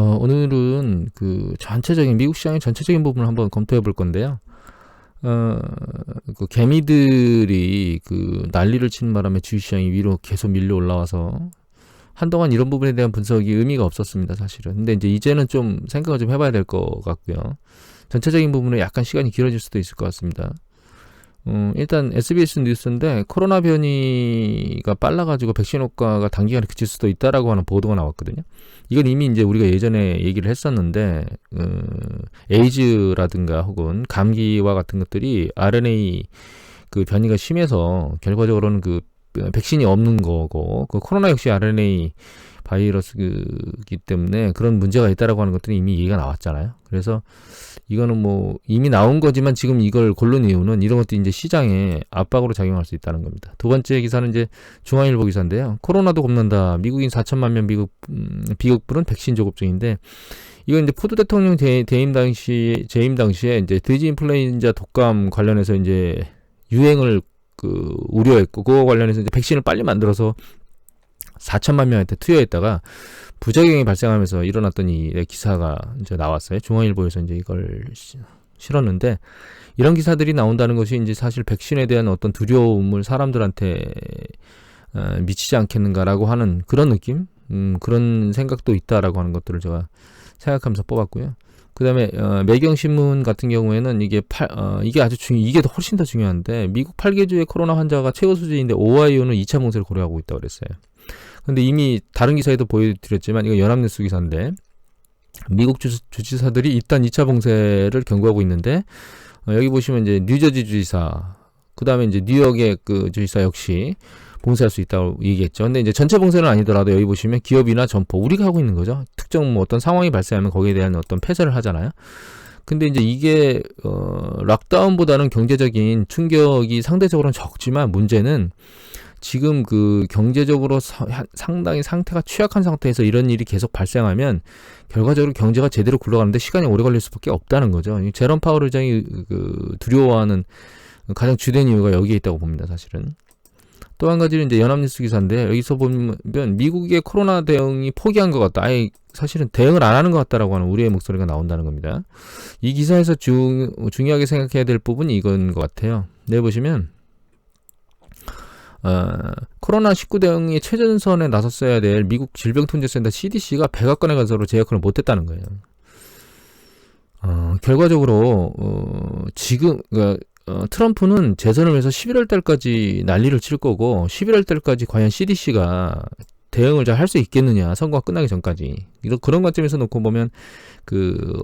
오늘은 그 전체적인 미국 시장의 전체적인 부분을 한번 검토해 볼 건데요. 그 개미들이 그 난리를 치는 바람에 주식시장이 위로 계속 밀려 올라와서 한동안 이런 부분에 대한 분석이 의미가 없었습니다, 사실은. 근데 이제는 좀 생각을 좀 해봐야 될 것 같고요. 전체적인 부분에 약간 시간이 길어질 수도 있을 것 같습니다. 일단 SBS 뉴스인데 코로나 변이가 빨라가지고 백신 효과가 단기간에 그칠 수도 있다라고 하는 보도가 나왔거든요. 이건 이미 이제 우리가 예전에 얘기를 했었는데 에이즈라든가 혹은 감기와 같은 것들이 RNA 그 변이가 심해서 결과적으로는 그 백신이 없는 거고 그 코로나 역시 RNA 바이러스이기 때문에 그런 문제가 있다라고 하는 것들이 이미 얘기가 나왔잖아요. 그래서 이거는 뭐 이미 나온 거지만 지금 이걸 고른 이유는 이런 것도 이제 시장에 압박으로 작용할 수 있다는 겁니다. 두 번째 기사는 이제 중앙일보 기사인데요. 코로나도 겁난다. 미국인 4천만 명 비급불은 백신 조급 중인데 이건 이제 포드 대통령 재임 당시에 이제 돼지 인플루엔자 독감 관련해서 이제 유행을 그 우려했고 그거 관련해서 이제 백신을 빨리 만들어서 4천만 명한테 투여했다가 부작용이 발생하면서 일어났던 이 기사가 이제 나왔어요. 중앙일보에서 이제 이걸 실었는데 이런 기사들이 나온다는 것이 이제 사실 백신에 대한 어떤 두려움을 사람들한테 미치지 않겠는가라고 하는 그런 느낌, 그런 생각도 있다라고 하는 것들을 제가 생각하면서 뽑았고요. 그 다음에 매경신문 같은 경우에는 이게 이게 훨씬 더 중요한데 미국 8개주의 코로나 환자가 최고 수준인데 오하이오는 2차 봉쇄를 고려하고 있다고 그랬어요. 근데 이미 다른 기사에도 보여드렸지만 이거 연합뉴스 기사인데 미국 주지사들이 일단 2차 봉쇄를 경고하고 있는데 여기 보시면 이제 뉴저지 주지사 그 다음에 이제 뉴욕의 그 주지사 역시 봉쇄할 수 있다고 얘기했죠. 근데 이제 전체 봉쇄는 아니더라도 여기 보시면 기업이나 점포 우리가 하고 있는 거죠. 특정 뭐 어떤 상황이 발생하면 거기에 대한 어떤 폐쇄를 하잖아요. 근데 이제 이게 락다운보다는 경제적인 충격이 상대적으로는 적지만 문제는 지금 그 경제적으로 상당히 상태가 취약한 상태에서 이런 일이 계속 발생하면 결과적으로 경제가 제대로 굴러가는데 시간이 오래 걸릴 수밖에 없다는 거죠. 제롬 파월 의장이 그 두려워하는 가장 주된 이유가 여기에 있다고 봅니다, 사실은. 또 한 가지는 이제 연합뉴스 기사인데 여기서 보면 미국의 코로나 대응이 포기한 것 같다. 아예 사실은 대응을 안 하는 것 같다라고 하는 우리의 목소리가 나온다는 겁니다. 이 기사에서 중요하게 생각해야 될 부분이 이건 것 같아요. 네, 보시면 코로나19 대응의 최전선에 나섰어야 될 미국 질병통제센터 CDC가 백악관에 가서로 제약권을 못했다는 거예요. 결과적으로 지금 트럼프는 재선을 위해서 11월 달까지 난리를 칠 거고 11월 달까지 과연 CDC가 대응을 잘 할 수 있겠느냐, 선거가 끝나기 전까지. 그런 관점에서 놓고 보면 그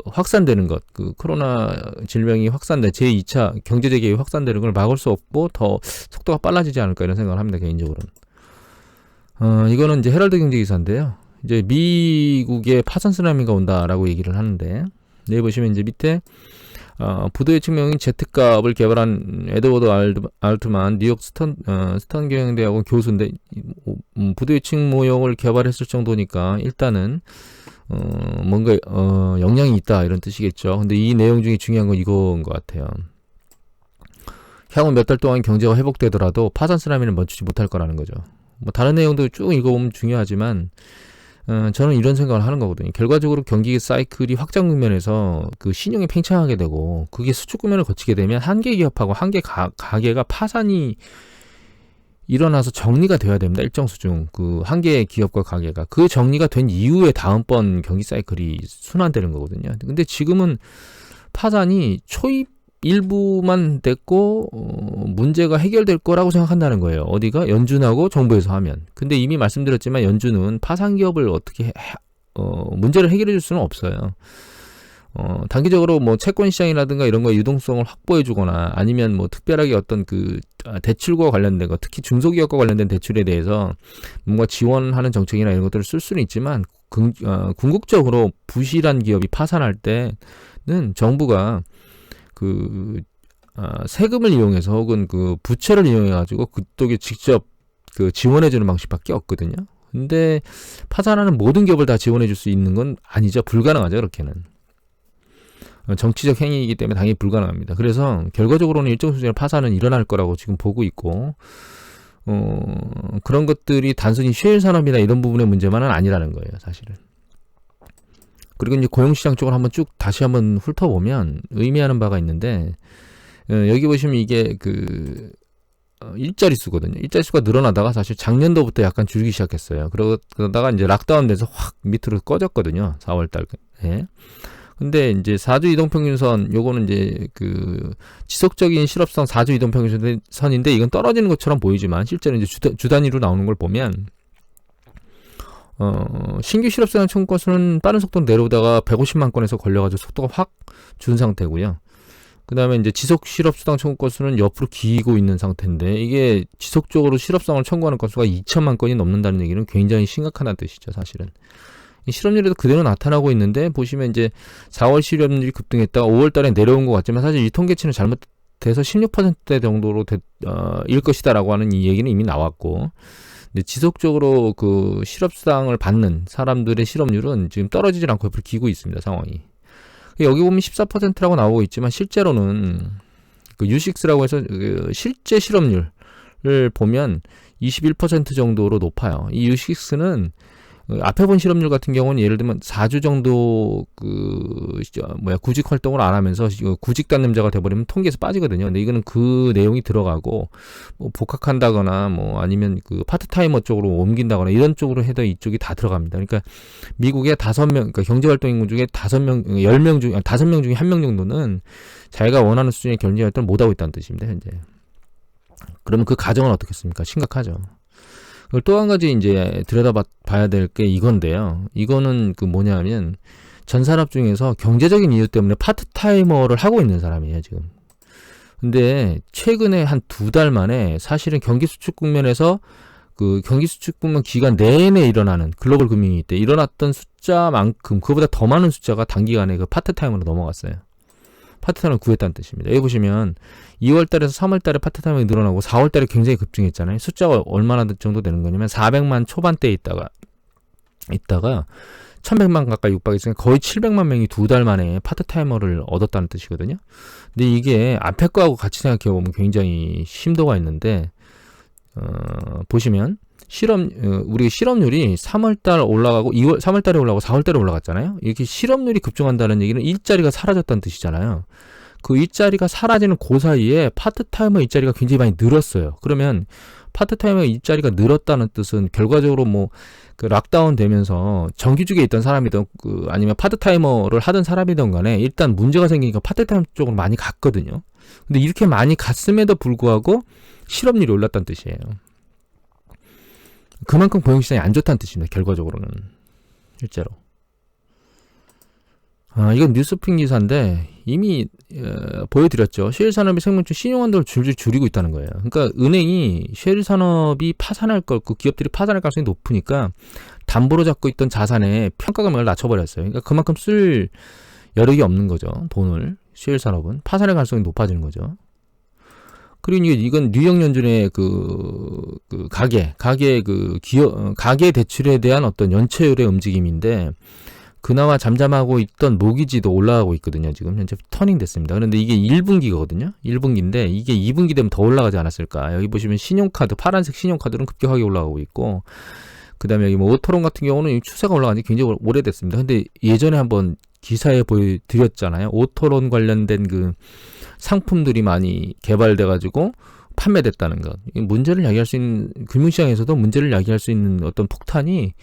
확산되는 것, 그 코로나 질병이 제2차 경제재개가 확산되는 걸 막을 수 없고 더 속도가 빨라지지 않을까 이런 생각을 합니다, 개인적으로는. 이거는 이제 헤럴드 경제 기사인데요. 이제 미국에 파산 쓰나미가 온다라고 얘기를 하는데, 여기 보시면 이제 밑에 부도의 측명인 Z값을 개발한 에드워드 알트만 뉴욕 스턴 경영대학원 교수인데 부도의 측 모형을 개발했을 정도니까 일단은 뭔가 영향이 있다 이런 뜻이겠죠. 근데 이 내용 중에 중요한 건 이거인 것 같아요. 향후 몇 달 동안 경제가 회복되더라도 파산 쓰나미는 멈추지 못할 거라는 거죠. 뭐 다른 내용도 쭉 읽어보면 중요하지만 저는 이런 생각을 하는 거거든요. 결과적으로 경기 사이클이 확장 국면에서 그 신용이 팽창하게 되고 그게 수축 국면을 거치게 되면 한 개 기업하고 한 개 가게가 파산이 일어나서 정리가 돼야 됩니다. 일정 수준. 그 한 개의 기업과 가게가. 그 정리가 된 이후에 다음번 경기 사이클이 순환되는 거거든요. 근데 지금은 파산이 초입 일부만 됐고 문제가 해결될 거라고 생각한다는 거예요. 어디가? 연준하고 정부에서 하면. 근데 이미 말씀드렸지만 연준은 파산 기업을 어떻게 문제를 해결해 줄 수는 없어요. 단기적으로 뭐 채권 시장이라든가 이런 거에 유동성을 확보해 주거나 아니면 뭐 특별하게 어떤 그 대출과 관련된 거, 특히 중소기업과 관련된 대출에 대해서 뭔가 지원하는 정책이나 이런 것들을 쓸 수는 있지만 궁극적으로 부실한 기업이 파산할 때는 정부가 세금을 이용해서 혹은 그 부채를 이용해가지고 그쪽에 직접 그 지원해주는 방식밖에 없거든요. 근데 파산하는 모든 기업을 다 지원해줄 수 있는 건 아니죠. 불가능하죠. 그렇게는. 정치적 행위이기 때문에 당연히 불가능합니다. 그래서 결과적으로는 일정 수준의 파산은 일어날 거라고 지금 보고 있고 그런 것들이 단순히 쉐일 산업이나 이런 부분의 문제만은 아니라는 거예요. 사실은. 그리고 이제 고용시장 쪽을 한번 쭉 다시 한번 훑어보면 의미하는 바가 있는데, 여기 보시면 이게 일자리 수거든요. 일자리 수가 늘어나다가 사실 작년도부터 약간 줄기 시작했어요. 그러다가 이제 락다운 돼서 확 밑으로 꺼졌거든요. 4월 달에. 근데 이제 4주 이동평균선, 요거는 이제 지속적인 실업성 4주 이동평균선인데, 이건 떨어지는 것처럼 보이지만 실제로 이제 주 단위로 나오는 걸 보면, 신규 실업생 청구 건수는 빠른 속도로 내려오다가 150만 건에서 걸려가지고 속도가 확 준 상태고요. 그 다음에 이제 지속 실업수당 청구 건수는 옆으로 기고 있는 상태인데, 이게 지속적으로 실업성을 청구하는 건수가 2천만 건이 넘는다는 얘기는 굉장히 심각하다는 뜻이죠, 사실은. 실업률에도 그대로 나타나고 있는데, 보시면 이제 4월 실업률이 급등했다가 5월 달에 내려온 것 같지만, 사실 이 통계치는 잘못돼서 16%대 정도로 일 것이다라고 하는 이 얘기는 이미 나왔고, 근데 지속적으로 실업수당을 받는 사람들의 실업률은 지금 떨어지질 않고 옆으로 기고 있습니다, 상황이. 여기 보면 14%라고 나오고 있지만, 실제로는 U6라고 해서 실제 실업률을 보면 21% 정도로 높아요. 이 U6는 앞에 본 실업률 같은 경우는 예를 들면 4주 정도 구직 활동을 안 하면서 구직 단념자가 돼버리면 통계에서 빠지거든요. 근데 이거는 그 내용이 들어가고, 뭐 복학한다거나 아니면 파트타이머 쪽으로 옮긴다거나 이런 쪽으로 해도 이쪽이 다 들어갑니다. 그러니까 미국의 5명, 그러니까 경제활동 인구 중에 10명 중에 5명 중에 1명 정도는 자기가 원하는 수준의 경제활동을 못 하고 있다는 뜻입니다, 현재. 그러면 그 가정은 어떻겠습니까? 심각하죠. 또 한 가지 이제 들여다봐야 될 게 이건데요. 이거는 뭐냐면, 전 산업 중에서 경제적인 이유 때문에 파트타이머를 하고 있는 사람이에요, 지금. 근데 최근에 한 2달 만에 사실은 경기 수축 국면에서 경기 수축 국면 기간 내내 일어나는 글로벌 금융위기 때 일어났던 숫자만큼, 그보다 더 많은 숫자가 단기간에 파트타이머로 넘어갔어요. 파트타이머를 구했다는 뜻입니다. 여기 보시면 2월 달에서 3월 달에 파트타이머가 늘어나고 4월 달에 굉장히 급증했잖아요. 숫자가 얼마나 정도 되는 거냐면 400만 초반대에 있다가 1100만 가까이 육박했으니까 거의 700만 명이 2달 만에 파트타이머를 얻었다는 뜻이거든요. 근데 이게 앞에 거하고 같이 생각해보면 굉장히 심도가 있는데, 보시면 우리 실업률이 3월달 올라가고 3월달에 올라가고 4월달에 올라갔잖아요. 이렇게 실업률이 급증한다는 얘기는 일자리가 사라졌다는 뜻이잖아요. 그 일자리가 사라지는 그 사이에 파트타이머 일자리가 굉장히 많이 늘었어요. 그러면 파트타이머 일자리가 늘었다는 뜻은 결과적으로 락다운 되면서 정규직에 있던 사람이든 아니면 파트타이머를 하던 사람이든 간에 일단 문제가 생기니까 파트타이머 쪽으로 많이 갔거든요. 근데 이렇게 많이 갔음에도 불구하고 실업률이 올랐다는 뜻이에요. 그만큼 고용시장이 안 좋다는 뜻입니다, 결과적으로는. 실제로. 이건 뉴스픽 기사인데 이미 보여드렸죠. 셰일산업이 생명줄 신용한도를 줄줄 줄이고 있다는 거예요. 그러니까 은행이 셰일산업이 파산할 기업들이 파산할 가능성이 높으니까 담보로 잡고 있던 자산의 평가금액을 낮춰버렸어요. 그러니까 그만큼 쓸 여력이 없는 거죠, 돈을. 셰일산업은 파산할 가능성이 높아지는 거죠. 그리고 이건 뉴욕 연준의 가계 대출에 대한 어떤 연체율의 움직임인데, 그나마 잠잠하고 있던 모기지도 올라가고 있거든요. 지금 현재 터닝 됐습니다. 그런데 이게 1분기거든요. 1분기인데 이게 2분기 되면 더 올라가지 않았을까. 여기 보시면 신용카드, 파란색 신용카드는 급격하게 올라가고 있고, 그 다음에 여기 오토론 같은 경우는 추세가 올라간 지 굉장히 오래됐습니다. 근데 예전에 한번 기사에 보여드렸잖아요. 오토론 관련된 상품들이 많이 개발돼가지고 판매됐다는 것. 문제를 야기할 수 있는, 금융시장에서도 문제를 야기할 수 있는 어떤 폭탄이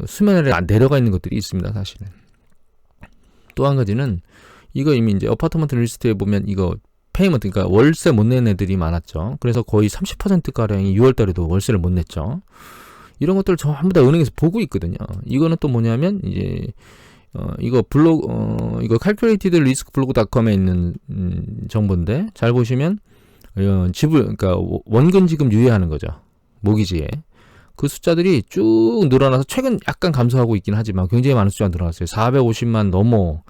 수면 아래 내려가 있는 것들이 있습니다, 사실은. 또 한 가지는 이거 이미 이제 어파트먼트 리스트에 보면 이거 페이먼트, 그러니까 월세 못 내는 애들이 많았죠. 그래서 거의 30%가량이 6월 달에도 월세를 못 냈죠. 이런 것들을 전부 다 은행에서 보고 있거든요. 이거는 또 뭐냐면 이제 이거 calculatedriskblog.com에 있는 정보인데, 잘 보시면 그러니까 원금 지급 유예하는 거죠, 모기지에. 그 숫자들이 쭉 늘어나서 최근 약간 감소하고 있긴 하지만 굉장히 많은 숫자가 늘어났어요. 450만 넘어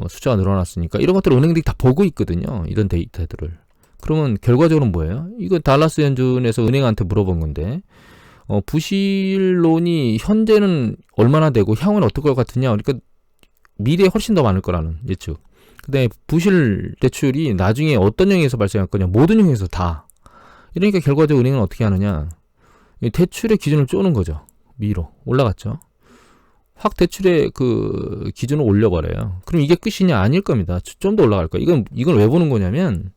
숫자가 늘어났으니까 이런 것들을 은행들이 다 보고 있거든요, 이런 데이터들을. 그러면 결과적으로는 뭐예요? 이거 달라스 연준에서 은행한테 물어본 건데, 부실론이 현재는 얼마나 되고 향후는 어떨 것 같으냐. 그러니까 미래에 훨씬 더 많을 거라는 예측. 그다음에 부실 대출이 나중에 어떤 형에서 발생할 거냐. 모든 형에서 다. 이러니까 결과적으로 은행은 어떻게 하느냐. 대출의 기준을 쪼는 거죠. 미로 올라갔죠. 확 대출의 그 기준을 올려버려요. 그럼 이게 끝이냐? 아닐 겁니다. 좀 더 올라갈 거예요. 이걸 왜 보는 거냐면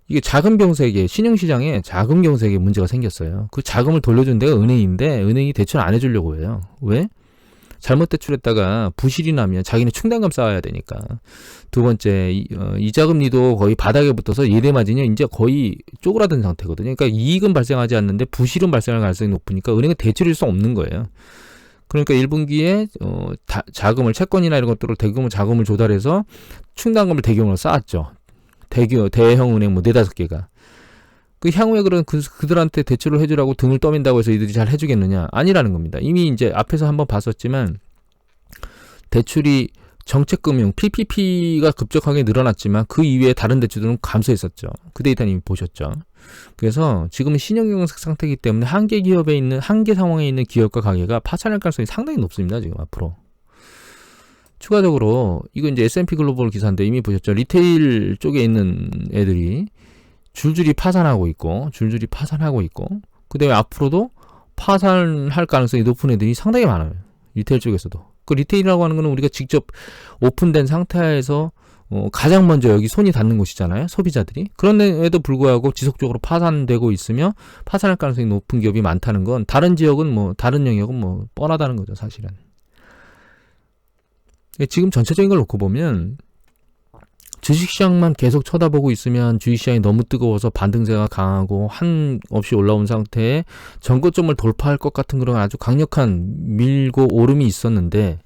이게 자금 병색에 신용시장에 자금 병색에 문제가 생겼어요. 그 자금을 돌려준 데가 은행인데 은행이 대출 안 해주려고 해요. 왜? 잘못 대출했다가 부실이 나면 자기는 충당금 쌓아야 되니까. 두 번째 이자금리도 거의 바닥에 붙어서 예대 마진이 이제 거의 쪼그라든 상태거든요. 그러니까 이익은 발생하지 않는데 부실은 발생할 가능성이 높으니까 은행은 대출일 수 없는 거예요. 그러니까 1분기에 자금을 채권이나 이런 것들을 대규모 자금을 조달해서 충당금을 대규모로 쌓았죠. 대형 은행 뭐 4-5개가. 그 향후에 그런 그들한테 대출을 해주라고 등을 떠민다고 해서 이들이 잘 해주겠느냐? 아니라는 겁니다. 이미 이제 앞에서 한번 봤었지만 대출이 정책금융 PPP가 급격하게 늘어났지만 그 이외에 다른 대출들은 감소했었죠. 그 데이터는 이미 보셨죠. 그래서 지금은 신용경색 상태이기 때문에 한계 상황에 있는 기업과 가게가 파산할 가능성이 상당히 높습니다. 지금 앞으로. 추가적으로 이거 이제 S&P 글로벌 기사인데 이미 보셨죠. 리테일 쪽에 있는 애들이 줄줄이 파산하고 있고 그 다음에 앞으로도 파산할 가능성이 높은 애들이 상당히 많아요. 리테일 쪽에서도. 그 리테일이라고 하는 거는 우리가 직접 오픈된 상태에서 가장 먼저 여기 손이 닿는 곳이잖아요. 소비자들이. 그런데도 불구하고 지속적으로 파산되고 있으며 파산할 가능성이 높은 기업이 많다는 건 다른 지역은 다른 영역은 뻔하다는 거죠. 사실은. 지금 전체적인 걸 놓고 보면 주식시장만 계속 쳐다보고 있으면 주식시장이 너무 뜨거워서 반등세가 강하고 한없이 올라온 상태에 전고점을 돌파할 것 같은 그런 아주 강력한 밀고 오름이 있었는데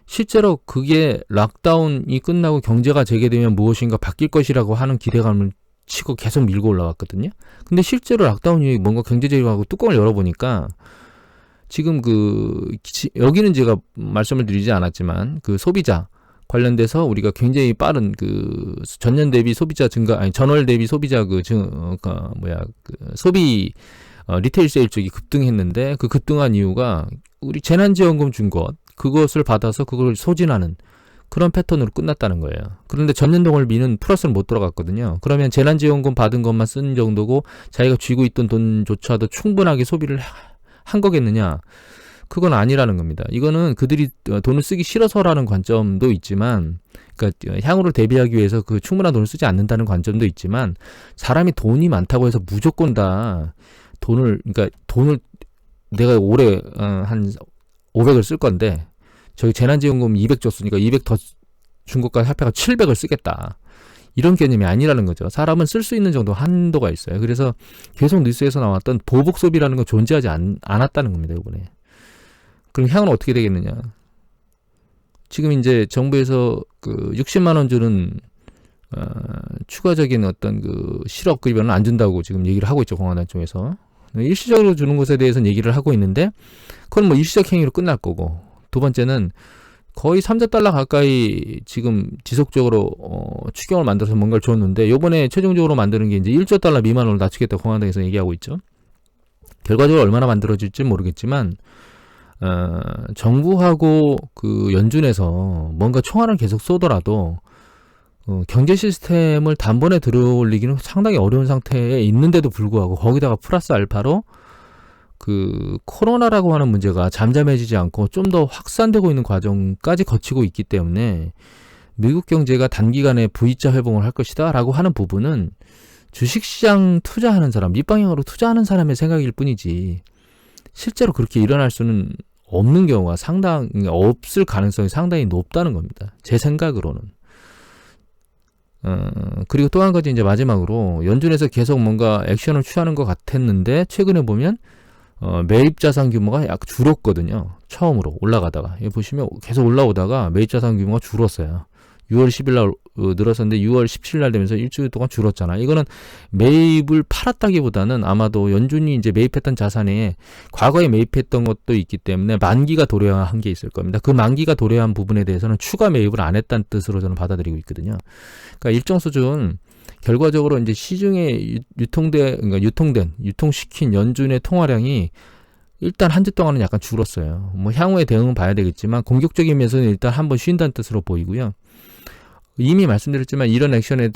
실제로 그게 락다운이 끝나고 경제가 재개되면 무엇인가 바뀔 것이라고 하는 기대감을 치고 계속 밀고 올라왔거든요. 근데 실제로 락다운 이후에 뭔가 경제 재개하고 뚜껑을 열어보니까 지금 여기는 제가 말씀을 드리지 않았지만 그 소비자 관련돼서 우리가 굉장히 빠른 전년 대비 소비자 증가, 전월 대비 소비자 소비 리테일 세일 쪽이 급등했는데 그 급등한 이유가 우리 재난지원금 준 그것을 받아서 그걸 소진하는 그런 패턴으로 끝났다는 거예요. 그런데 전년 동월비는 플러스를 못 들어갔거든요. 그러면 재난지원금 받은 것만 쓴 정도고 자기가 쥐고 있던 돈조차도 충분하게 소비를 한 거겠느냐? 그건 아니라는 겁니다. 이거는 그들이 돈을 쓰기 싫어서라는 관점도 있지만, 그러니까 향후를 대비하기 위해서 그 충분한 돈을 쓰지 않는다는 관점도 있지만, 사람이 돈이 많다고 해서 무조건 다 돈을 내가 올해 한 500을 쓸 건데, 저기 재난지원금 200 줬으니까 200 더 준 것까지 합해가 700을 쓰겠다. 이런 개념이 아니라는 거죠. 사람은 쓸 수 있는 정도 한도가 있어요. 그래서 계속 뉴스에서 나왔던 보복 소비라는 건 존재하지 않았다는 겁니다. 이번에. 그럼 향후는 어떻게 되겠느냐? 지금 이제 정부에서 60만 원 주는 추가적인 어떤 실업 급여는 안 준다고 지금 얘기를 하고 있죠. 공화당 쪽에서. 일시적으로 주는 것에 대해서는 얘기를 하고 있는데 그건 일시적 행위로 끝날 거고, 두 번째는 거의 3,000달러 가까이 지금 지속적으로 추경을 만들어서 뭔가를 줬는데 요번에 최종적으로 만드는 게 이제 1조 달러 미만으로 낮추겠다고 공화당에서 얘기하고 있죠. 결과적으로 얼마나 만들어질지 모르겠지만 정부하고 연준에서 뭔가 총알을 계속 쏘더라도 경제 시스템을 단번에 들어올리기는 상당히 어려운 상태에 있는데도 불구하고 거기다가 플러스 알파로 코로나라고 하는 문제가 잠잠해지지 않고 좀 더 확산되고 있는 과정까지 거치고 있기 때문에 미국 경제가 단기간에 V자 회복을 할 것이다 라고 하는 부분은 주식시장 투자하는 사람, 밑방향으로 투자하는 사람의 생각일 뿐이지 실제로 그렇게 일어날 수는 없는 경우가 없을 가능성이 상당히 높다는 겁니다. 제 생각으로는. 그리고 또 한 가지 이제 마지막으로 연준에서 계속 뭔가 액션을 취하는 것 같았는데 최근에 보면 매입 자산 규모가 약 줄었거든요. 처음으로 올라가다가. 여기 보시면 계속 올라오다가 매입 자산 규모가 줄었어요. 6월 10일 날 늘었었는데 6월 17일 날 되면서 일주일 동안 줄었잖아. 이거는 매입을 팔았다기보다는 아마도 연준이 이제 매입했던 자산에 과거에 매입했던 것도 있기 때문에 만기가 도래한 게 있을 겁니다. 그 만기가 도래한 부분에 대해서는 추가 매입을 안 했다는 뜻으로 저는 받아들이고 있거든요. 그러니까 일정 수준 결과적으로 이제 시중에 유통시킨 연준의 통화량이 일단 한 주 동안은 약간 줄었어요. 향후에 대응은 봐야 되겠지만 공격적인 면에서는 일단 한번 쉰다는 뜻으로 보이고요. 이미 말씀드렸지만 이런 액션에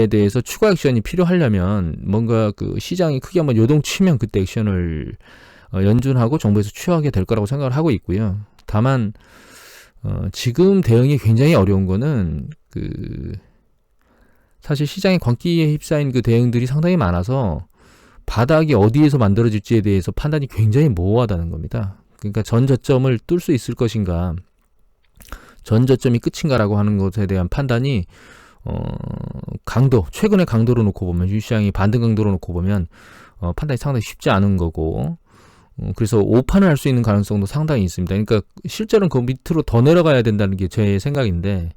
대해서 추가 액션이 필요하려면 뭔가 시장이 크게 한번 요동치면 그때 액션을 연준하고 정부에서 취하게 될 거라고 생각을 하고 있고요. 다만 지금 대응이 굉장히 어려운 거는 사실 시장의 광기에 휩싸인 그 대응들이 상당히 많아서 바닥이 어디에서 만들어질지에 대해서 판단이 굉장히 모호하다는 겁니다. 그러니까 전 저점을 뚫을 수 있을 것인가, 전 저점이 끝인가라고 하는 것에 대한 판단이 최근의 강도로 놓고 보면, 주식시장이 반등 강도로 놓고 보면 판단이 상당히 쉽지 않은 거고, 그래서 오판을 할 수 있는 가능성도 상당히 있습니다. 그러니까 실제로는 그 밑으로 더 내려가야 된다는 게 제 생각인데,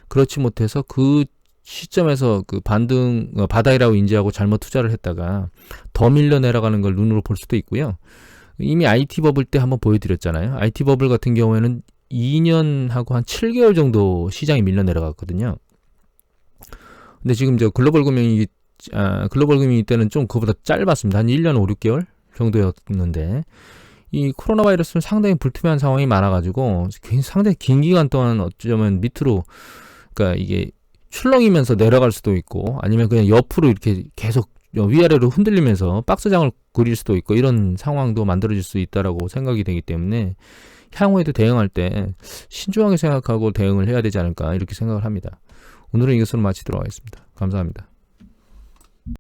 그렇지 못해서 그 시점에서 그 바닥이라고 인지하고 잘못 투자를 했다가 더 밀려 내려가는 걸 눈으로 볼 수도 있고요. 이미 IT 버블 때 한번 보여드렸잖아요. IT 버블 같은 경우에는 2년하고 한 7개월 정도 시장이 밀려 내려갔거든요. 근데 지금 글로벌 금융위기 때는 좀 그보다 짧았습니다. 한 1년 5, 6개월 정도였는데, 이 코로나 바이러스는 상당히 불투명한 상황이 많아가지고 상당히 긴 기간 동안 어쩌면 밑으로, 그러니까 이게 출렁이면서 내려갈 수도 있고, 아니면 그냥 옆으로 이렇게 계속 위아래로 흔들리면서 박스장을 그릴 수도 있고, 이런 상황도 만들어질 수 있다라고 생각이 되기 때문에 향후에도 대응할 때 신중하게 생각하고 대응을 해야 되지 않을까, 이렇게 생각을 합니다. 오늘은 이것으로 마치도록 하겠습니다. 감사합니다.